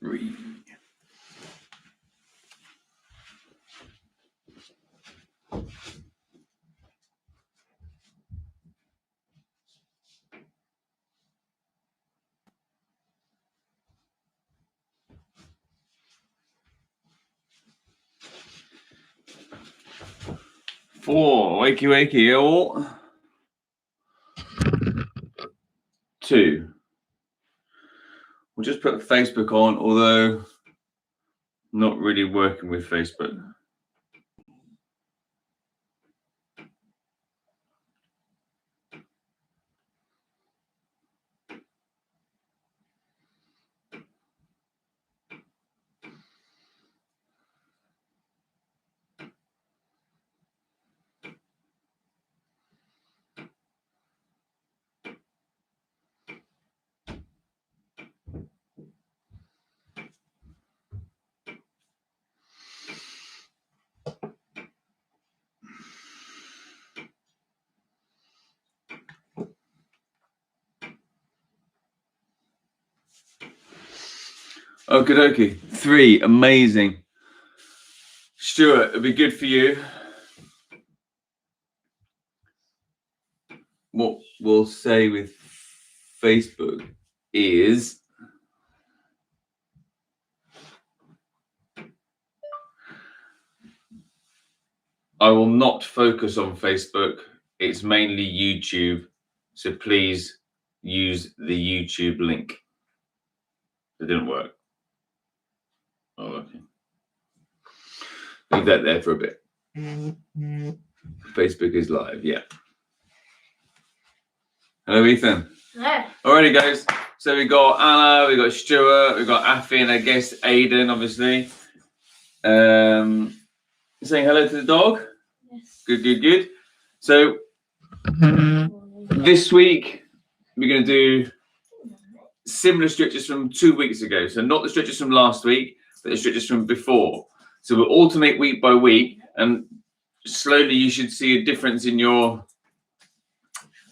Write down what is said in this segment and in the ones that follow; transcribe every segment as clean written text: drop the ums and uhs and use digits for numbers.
3. Four. Wakey, wakey, all. 2. We'll just put Facebook on, although not really working with Facebook. Okie dokie. 3. Amazing. Stuart, it'll be good for you. What we'll say with Facebook is I will not focus on Facebook. It's mainly YouTube. So please use the YouTube link. It didn't work. Oh, okay. Leave that there for a bit. Facebook is live, yeah. Hello, Ethan. Hello. Alrighty, guys. So we got Anna, we got Stuart, we got Afi, and I guess Aidan, obviously. Saying hello to the dog. Yes. Good, good, good. So this week we're going to do similar stretches from 2 weeks ago. So not the stretches from last week, but the stretches from before. So we'll alternate week by week, and slowly you should see a difference in your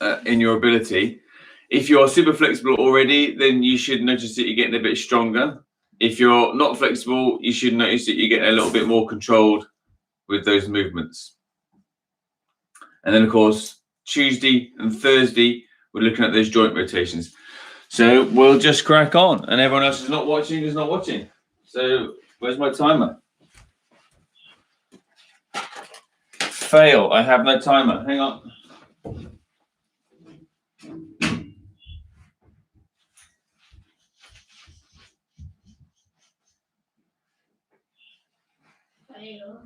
ability. If you're super flexible already, then you should notice that you're getting a bit stronger. If you're not flexible, you should notice that you're getting a little bit more controlled with those movements. And then, of course, Tuesday and Thursday, we're looking at those joint rotations. So we'll just crack on. And everyone else is not watching is not watching. So where's my timer? Fail. I have no timer. Hang on. Fail.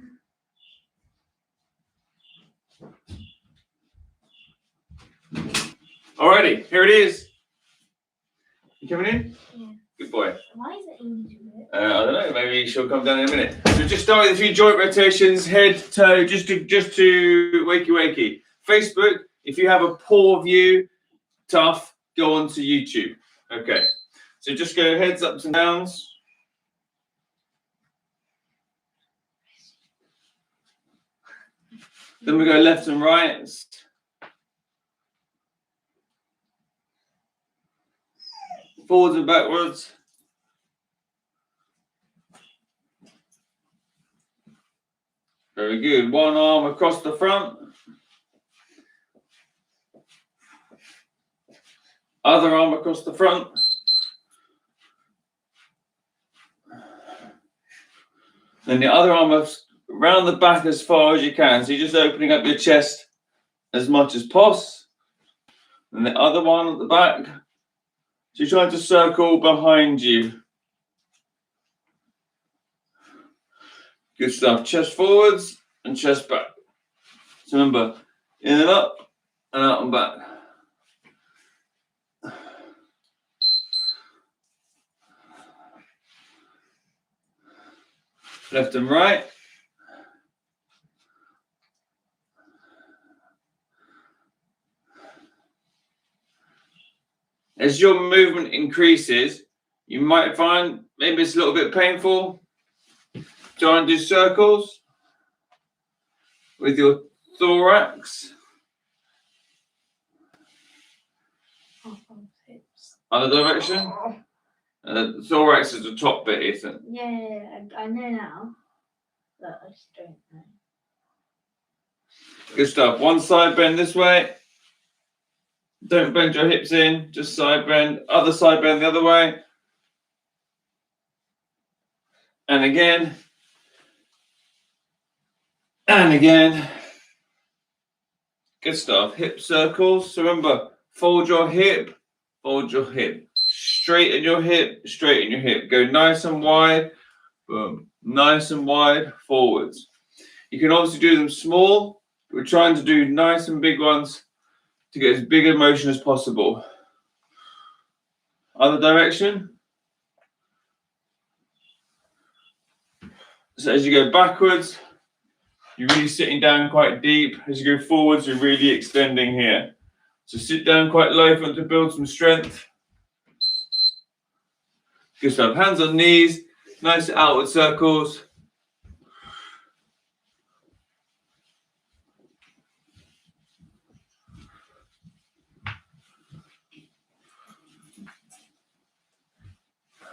Alrighty, here it is. You coming in? Yeah. Good boy. Why is it in it? I don't know. Maybe she'll come down in a minute. So just start with a few joint rotations, head, toe, just to wakey wakey. Facebook. If you have a poor view, tough. Go on to YouTube. Okay. So just go heads, ups and downs. Then we go left and right. Forwards and backwards. Very good. One arm across the front. Other arm across the front. Then the other arm around the back as far as you can. So you're just opening up your chest as much as possible. And the other one at the back. So you're trying to circle behind you. Good stuff. Chest forwards and chest back. So remember, in and up and out and back. Left and right. As your movement increases, you might find maybe it's a little bit painful. Try and do circles with your thorax. Other direction. The thorax is the top bit, isn't it? Yeah, I know now. But I just don't know. Good stuff. One side bend this way. Don't bend your hips in, just side bend. Other side bend the other way. And again. And again. Good stuff. Hip circles. So remember, fold your hip, fold your hip. Straighten your hip, straighten your hip. Go nice and wide. Boom. Nice and wide forwards. You can obviously do them small. We're trying to do nice and big ones to get as big a motion as possible. Other direction. So as you go backwards, you're really sitting down quite deep. As you go forwards, you're really extending here. So sit down quite low if you want to build some strength. Good stuff. Hands on knees, nice outward circles.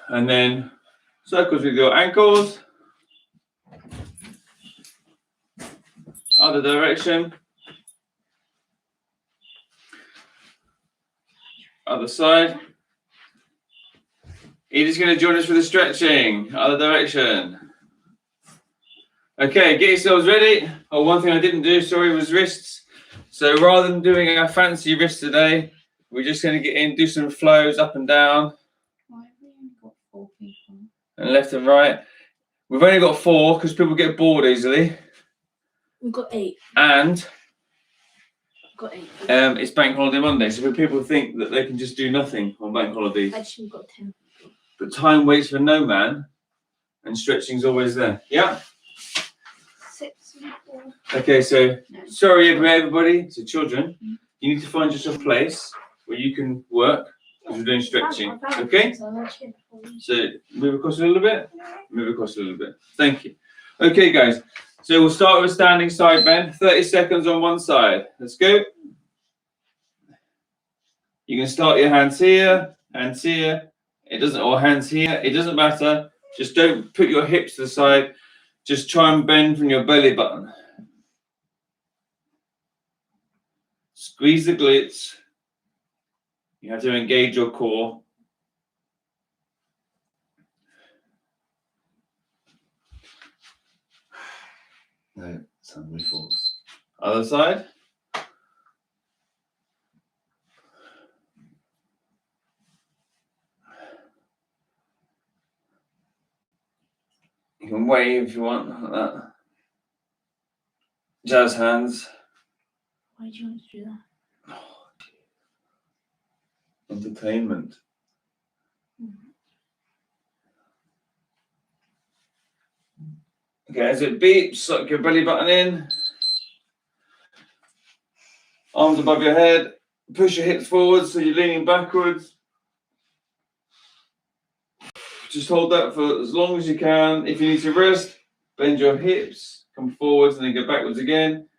And then circles with your ankles. Other direction. Other side. Edith's going to join us for the stretching. Other direction. Okay, get yourselves ready. Oh, one thing I didn't do, sorry, was wrists. So rather than doing our fancy wrists today, we're just going to get in, do some flows up and down. Why have we only got 4 people? And left and right. We've only got 4 because people get bored easily. We've got 8. And We've got 8. it's Bank Holiday Monday, so people think that they can just do nothing on Bank Holidays. Actually, we've got 10 people. But time waits for no man, and stretching's always there. Yeah? 6 people. Okay, so No. sorry everybody, so children, you need to find yourself a place where you can work because we're doing stretching. Okay? So move across a little bit. Move across a little bit. Thank you. Okay, guys. So we'll start with a standing side bend. 30 seconds on one side. Let's go. You can start your hands here, hands here. It doesn't, or hands here. It doesn't matter. Just don't put your hips to the side. Just try and bend from your belly button. Squeeze the glutes. You have to engage your core. No, sound really false. Other side. You can wave if you want, like that. Jazz hands. Why do you want to do that? Entertainment. Okay, as it beeps, suck your belly button in. Arms above your head. Push your hips forward so you're leaning backwards. Just hold that for as long as you can. If you need to rest, bend your hips, come forwards and then go backwards again.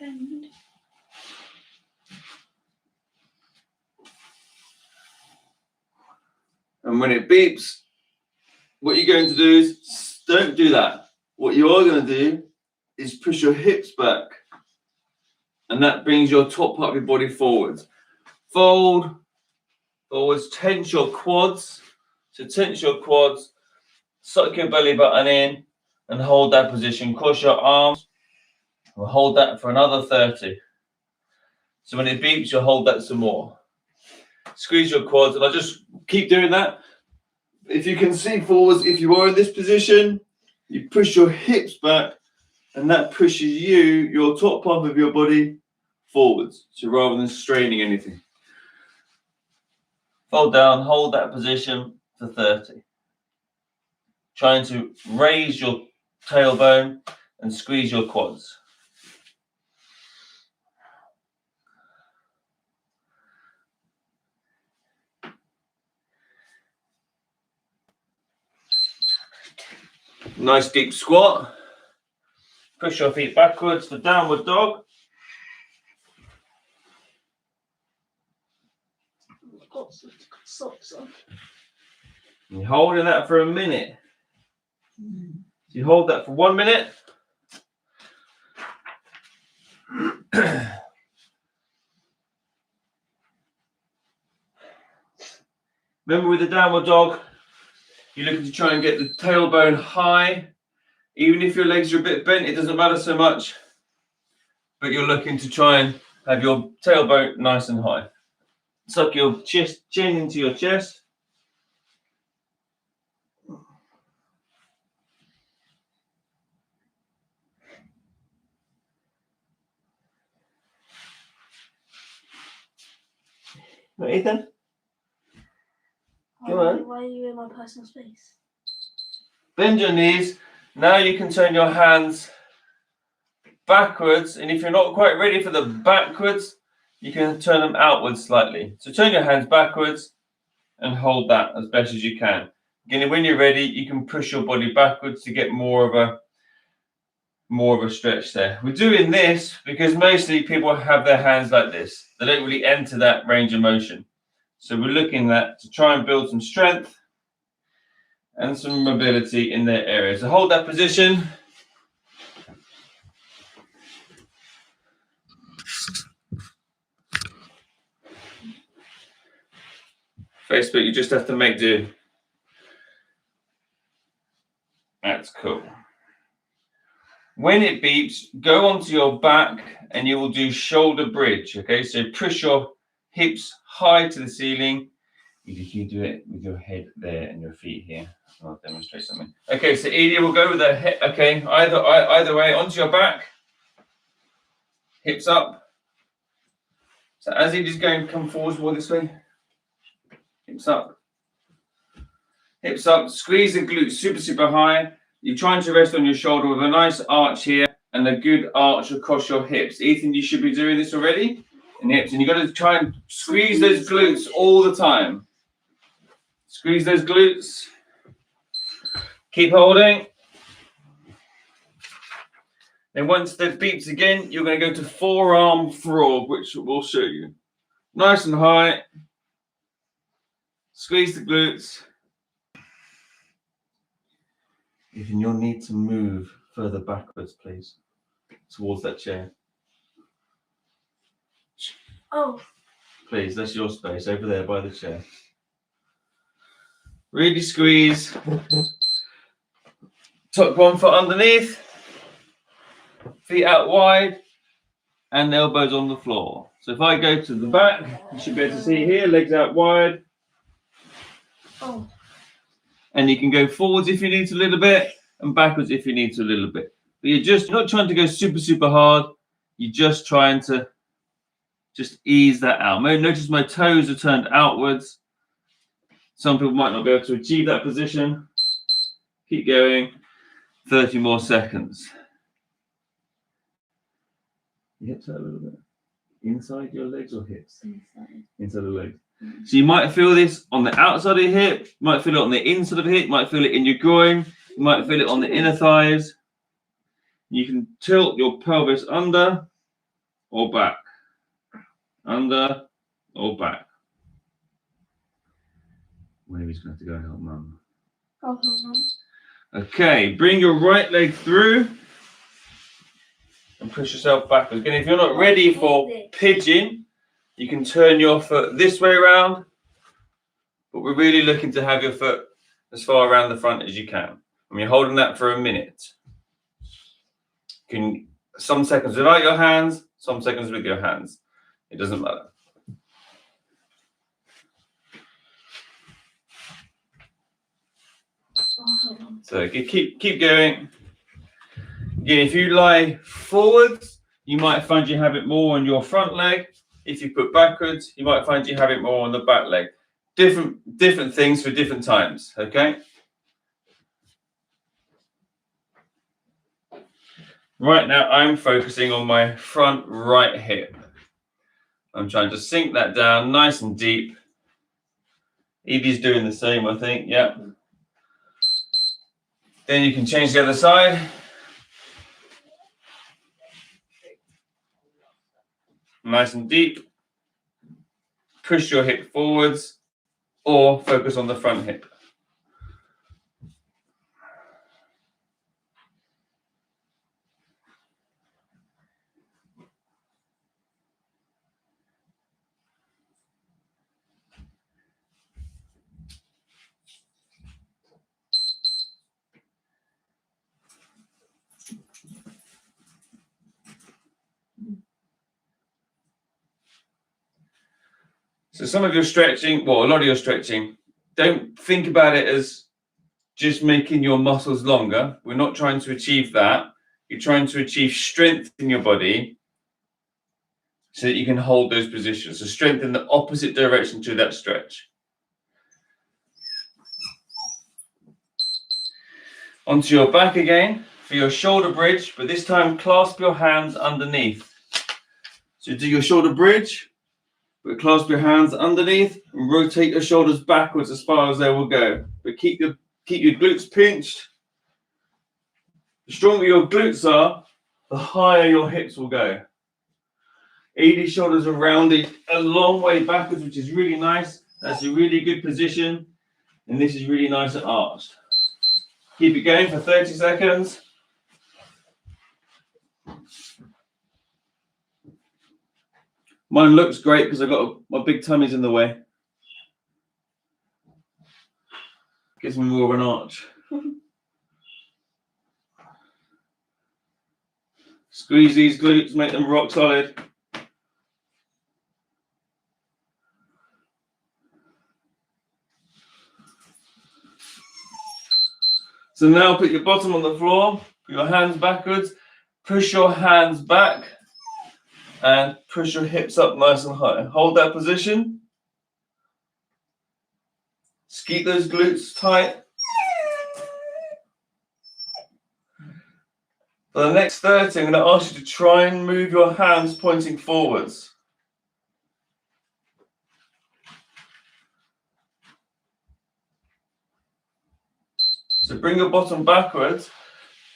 Bend. And when it beeps, what you're going to do is don't do that. What you are going to do is push your hips back. And that brings your top part of your body forwards. Fold, forwards, tense your quads. So tense your quads, suck your belly button in and hold that position. Cross your arms. We'll hold that for another 30. So when it beeps, you'll hold that some more. Squeeze your quads, and I'll just keep doing that. If you can see forwards, if you are in this position, you push your hips back, and that pushes you, your top part of your body, forwards. So rather than straining anything. Fold down, hold that position for 30. Trying to raise your tailbone and squeeze your quads. Nice deep squat. Push your feet backwards for downward dog. socks off. And you're holding that for a minute. So you hold that for 1 minute. Remember, with the downward dog, you're looking to try and get the tailbone high. Even if your legs are a bit bent, it doesn't matter so much. But you're looking to try and have your tailbone nice and high. Suck your chin into your chest. Ethan? Come on. Why are you in my personal space? Bend your knees. Now you can turn your hands backwards. And if you're not quite ready for the backwards, you can turn them outwards slightly. So turn your hands backwards and hold that as best as you can. Again, when you're ready, you can push your body backwards to get more of a stretch there. We're doing this because mostly people have their hands like this. They don't really enter that range of motion. So we're looking at to try and build some strength and some mobility in their area. So hold that position. Facebook, you just have to make do. That's cool. When it beeps, go onto your back and you will do shoulder bridge. Okay, so push your hips high to the ceiling. If you do it with your head there and your feet here, I'll demonstrate something. Okay, so Edie will go with the head. Okay, either way, onto your back, hips up. So as Edie's going, come forwards more this way. Hips up. Hips up. Squeeze the glutes super high. You're trying to rest on your shoulder with a nice arch here and a good arch across your hips. Ethan, you should be doing this already. And hips, and you've got to try and squeeze those glutes all the time. Squeeze those glutes. Keep holding. Then once that beeps again, you're going to go to forearm frog, which we'll show you. Nice and high. Squeeze the glutes. Even you'll need to move further backwards, please, towards that chair. Oh. Please, that's your space over there by the chair. Really squeeze. Tuck one foot underneath. Feet out wide. And elbows on the floor. So if I go to the back, you should be able to see here, legs out wide. Oh. And you can go forwards if you need to a little bit, and backwards if you need to a little bit. But you're not trying to go super hard. You're just trying to just ease that out. Notice my toes are turned outwards. Some people might not be able to achieve that position. Keep going. 30 more seconds. Your hips out a little bit. Inside your legs or hips? Inside the legs. So you might feel this on the outside of your hip, you might feel it on the inside of the hip, you might feel it in your groin, you might feel it on the inner thighs. You can tilt your pelvis under or back. Under or back. Maybe he's going to have to go and help mum. I'll help mum. Okay, bring your right leg through and push yourself backwards. Again, if you're not ready for pigeon, you can turn your foot this way around, but we're really looking to have your foot as far around the front as you can. And you're holding that for a minute. Some seconds without your hands, some seconds with your hands. It doesn't matter. So keep going. Again, if you lie forwards, you might find you have it more on your front leg. If you put backwards, you might find you have it more on the back leg. Different things for different times, okay? Right now, I'm focusing on my front right hip. I'm trying to sink that down nice and deep. Evie's doing the same, I think, yeah. Then you can change the other side. Nice and deep. Push your hip forwards. or focus on the front hip. So some of your stretching, well, a lot of your stretching, don't think about it as just making your muscles longer. We're not trying to achieve that. You're trying to achieve strength in your body so that you can hold those positions. So strength in the opposite direction to that stretch. Onto your back again for your shoulder bridge, but this time clasp your hands underneath. So do your shoulder bridge, but clasp your hands underneath and rotate your shoulders backwards as far as they will go. But keep your glutes pinched. The stronger your glutes are, the higher your hips will go. Edie's shoulders are rounded a long way backwards, which is really nice. That's a really good position. And this is really nice and arched. Keep it going for 30 seconds. Mine looks great because I've got my big tummy's in the way. Gives me more of an arch. Squeeze these glutes, make them rock solid. So now put your bottom on the floor, put your hands backwards, push your hands back, and push your hips up nice and high. Hold that position. Just keep those glutes tight. For the next 30, I'm going to ask you to try and move your hands pointing forwards. So bring your bottom backwards,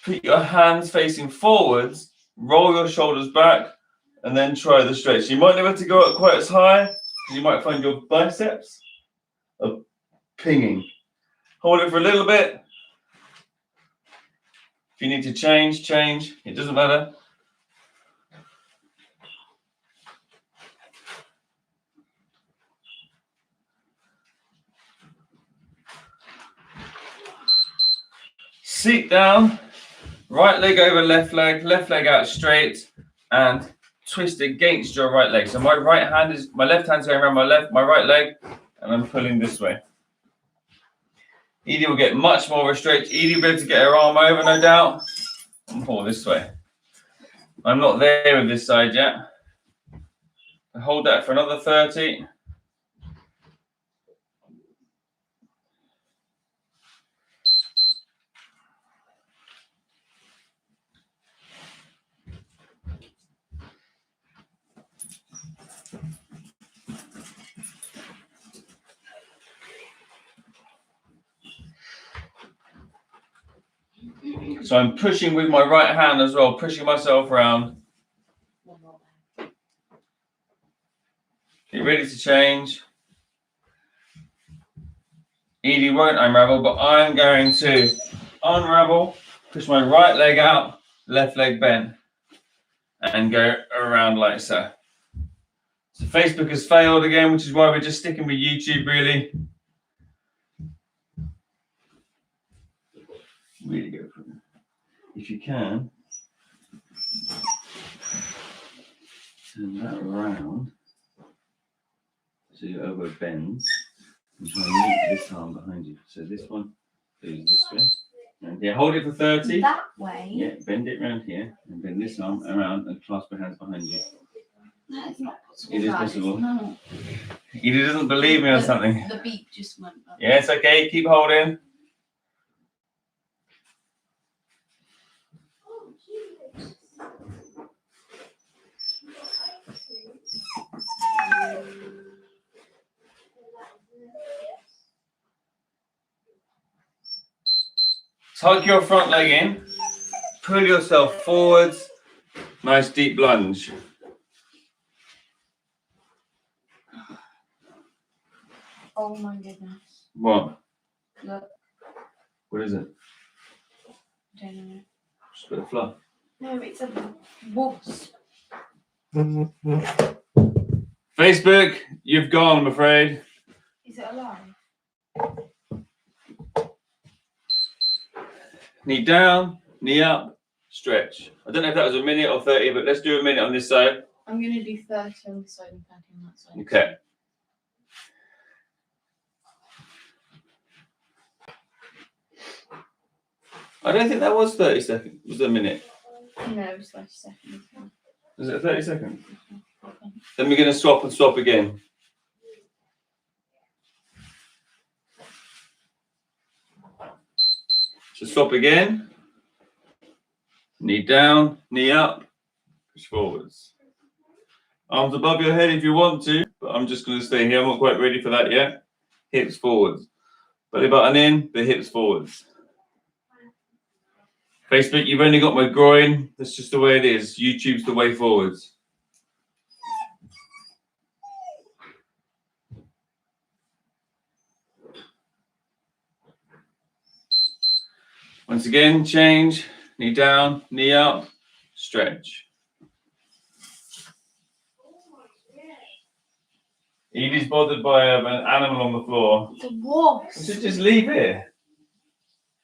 put your hands facing forwards, roll your shoulders back, and then try the stretch. You might not be able to go up quite as high, because you might find your biceps are pinging. Hold it for a little bit. If you need to change. It doesn't matter. Sit down, right leg over left leg out straight, and twist against your right leg. So my left hand's going around my right leg, and I'm pulling this way. Edie will get much more of a stretch. Edie will be able to get her arm over, no doubt, and pull this way. I'm not there with this side yet. Hold that for another 30. So I'm pushing with my right hand as well, pushing myself around. Get ready to change. Edie won't unravel, but I'm going to unravel, push my right leg out, left leg bent, and go around like so. So Facebook has failed again, which is why we're just sticking with YouTube, really. Really go for it. If you can, turn that around so your elbow bends, and try and meet this arm behind you. So this one goes this way. And yeah, hold it for 30. That way? Yeah, bend it around here, and bend this arm around and clasp your hands behind you. That is not possible. It is possible. No. He doesn't believe me or something. The beat just went up. Yeah, it's okay. Keep holding. Tuck your front leg in, pull yourself forwards, nice deep lunge. Oh my goodness. What? Look. What is it? I don't know. Just a bit of fluff. No, it's a wasp. Facebook, you've gone, I'm afraid. Is it alive? Knee down, knee up, stretch. I don't know if that was a minute or 30, but let's do a minute on this side. I'm going to do 30 on this side and 30 on that side. Okay. I don't think that was 30 seconds. Was it a minute? No, it was 30 seconds. Was it 30 seconds? Okay. Then we're going to swap and swap again. So swap again. Knee down, knee up, push forwards. Arms above your head if you want to, but I'm just going to stay here. I'm not quite ready for that yet. Hips forwards. Belly button in, the hips forwards. Facebook, you've only got my groin. That's just the way it is. YouTube's the way forwards. Once again, change. Knee down, knee up, stretch. Edie's bothered by an animal on the floor. It's a wasp. You should just leave it.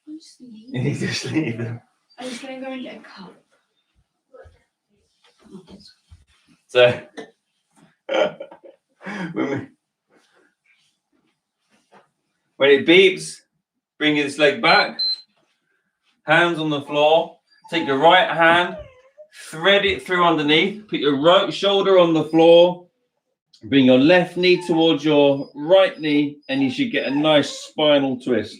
I'm just leaving. You need to just leave them. I'm just going to go and get a cup. So, when it beeps, bring this leg back. Hands on the floor. Take your right hand, thread it through underneath. Put your right shoulder on the floor. Bring your left knee towards your right knee, and you should get a nice spinal twist.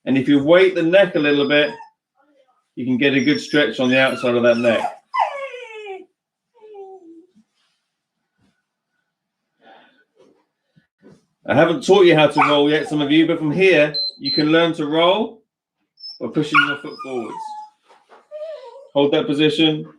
And if you weight the neck a little bit, you can get a good stretch on the outside of that neck. I haven't taught you how to roll yet, some of you, but from here, you can learn to roll by pushing your foot forwards. Hold that position.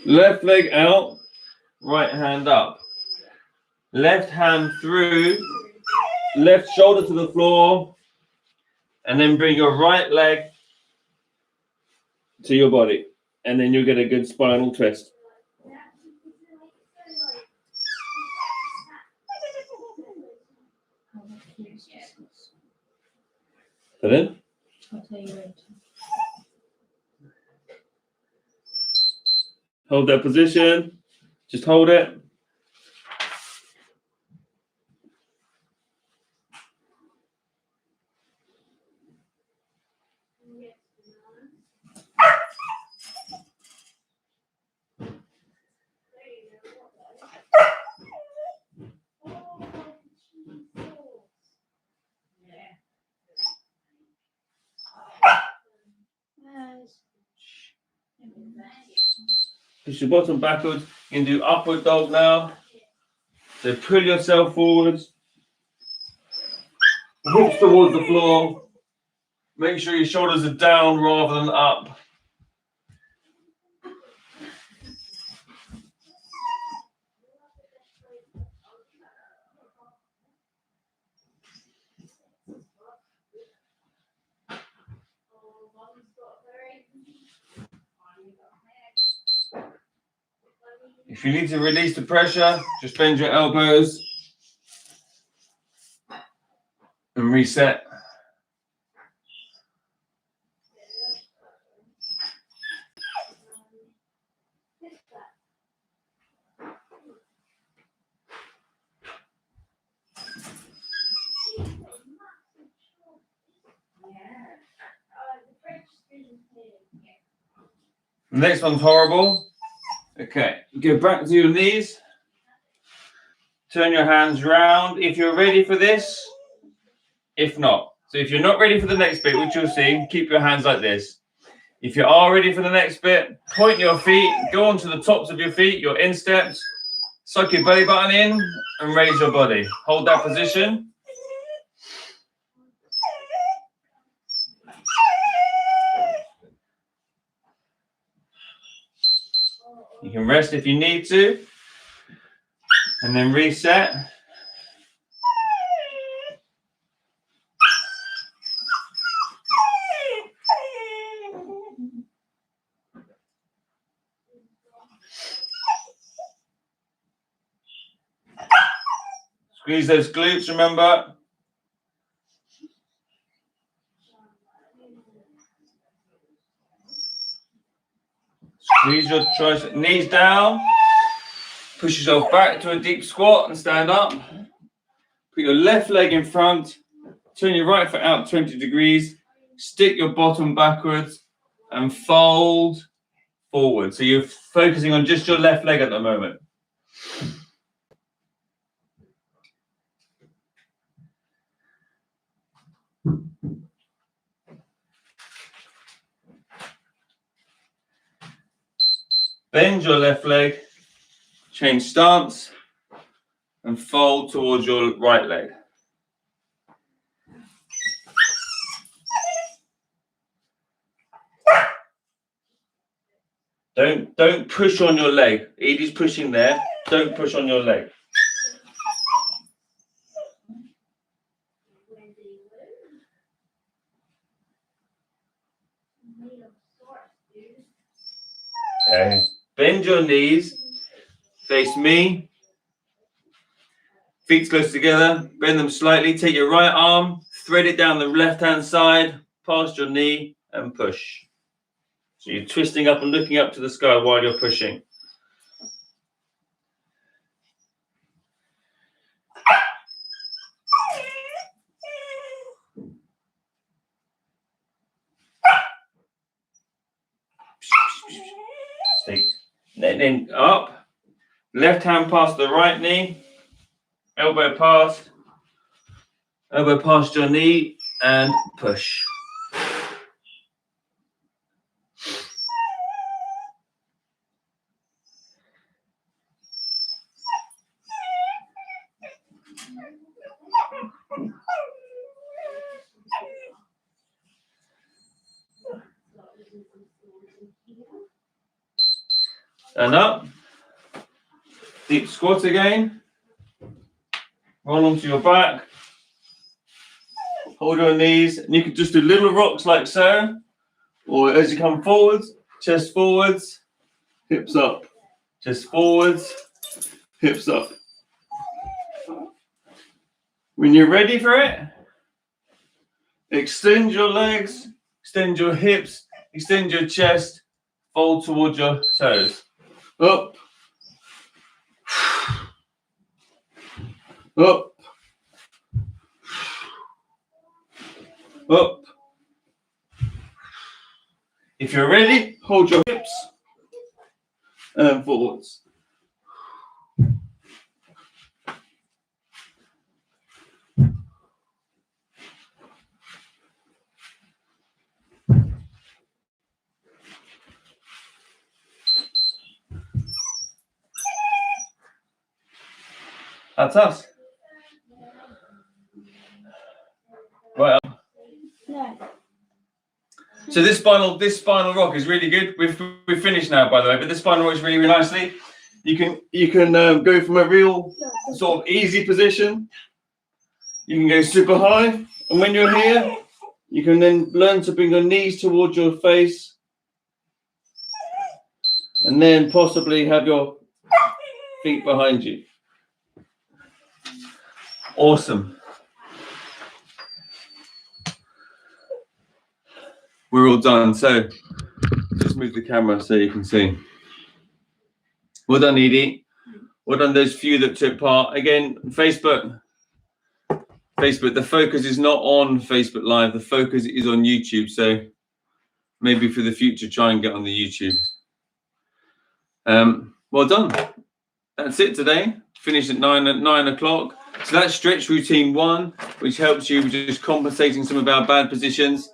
Left leg out, right hand up. Left hand through, left shoulder to the floor, and then bring your right leg to your body. And then you'll get a good spinal twist. Pardon? I'll tell you later. Hold that position. Just hold it. Push your bottom backwards. You can do upward dog now. So pull yourself forwards. Hips towards the floor. Make sure your shoulders are down rather than up. If you need to release the pressure, just bend your elbows and reset. The next one's horrible. Okay, go back to your knees. Turn your hands round if you're ready for this. If not, So if you're not ready for the next bit, which you'll see, keep your hands like this. If you are ready for the next bit, point your feet, go onto the tops of your feet, your insteps, suck your belly button in and raise your body. Hold that position. You can rest if you need to, and then reset. Squeeze those glutes, remember. Squeeze your tricep, knees down. Push yourself back to a deep squat and stand up. Put your left leg in front. Turn your right foot out 20 degrees. Stick your bottom backwards and fold forward. So you're focusing on just your left leg at the moment. Bend your left leg, change stance, and fold towards your right leg. Don't push on your leg. Edie's pushing there. Don't push on your leg. Okay. Bend your knees. Face me. Feet close together. Bend them slightly. Take your right arm. Thread it down the left-hand side. Past your knee and push. So you're twisting up and looking up to the sky while you're pushing. Stay. Then up. Left hand past the right knee. Elbow past your knee and push. Stand up. Deep squat again. Roll onto your back. Hold your knees. And you can just do little rocks like so. Or as you come forwards, chest forwards, hips up. Chest forwards, hips up. When you're ready for it, extend your legs, extend your hips, extend your chest, fold towards your toes. Up. Up. Up. If you're ready, hold your hips and forwards. That's us. Right. No. So this spinal rock is really good. We've finished now, by the way, but this spinal rock is really, really nicely. You can go from a real sort of easy position. You can go super high, and when you're here, you can then learn to bring your knees towards your face, and then possibly have your feet behind you. Awesome. We're all done. So just move the camera so you can see. Well done, Edie. Well done, those few that took part. Again, Facebook, the focus is not on Facebook Live. The focus is on YouTube. So maybe for the future, try and get on the YouTube. Well done. That's it today. finish at 9 o'clock. So that's stretch routine 1, which helps you with just compensating some of our bad positions.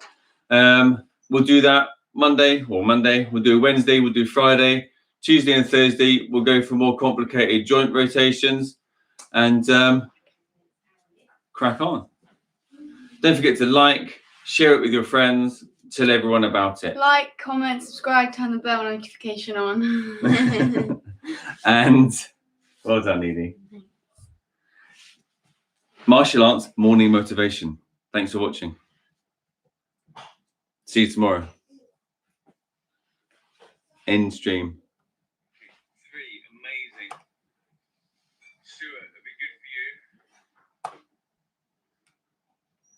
We'll do that Monday. We'll do Wednesday. We'll do Friday. Tuesday and Thursday, we'll go for more complicated joint rotations and crack on. Don't forget to like, share it with your friends, tell everyone about it. Like, comment, subscribe, turn the bell notification on. And well done, Edie. Martial arts morning motivation. Thanks for watching. See you tomorrow. End stream.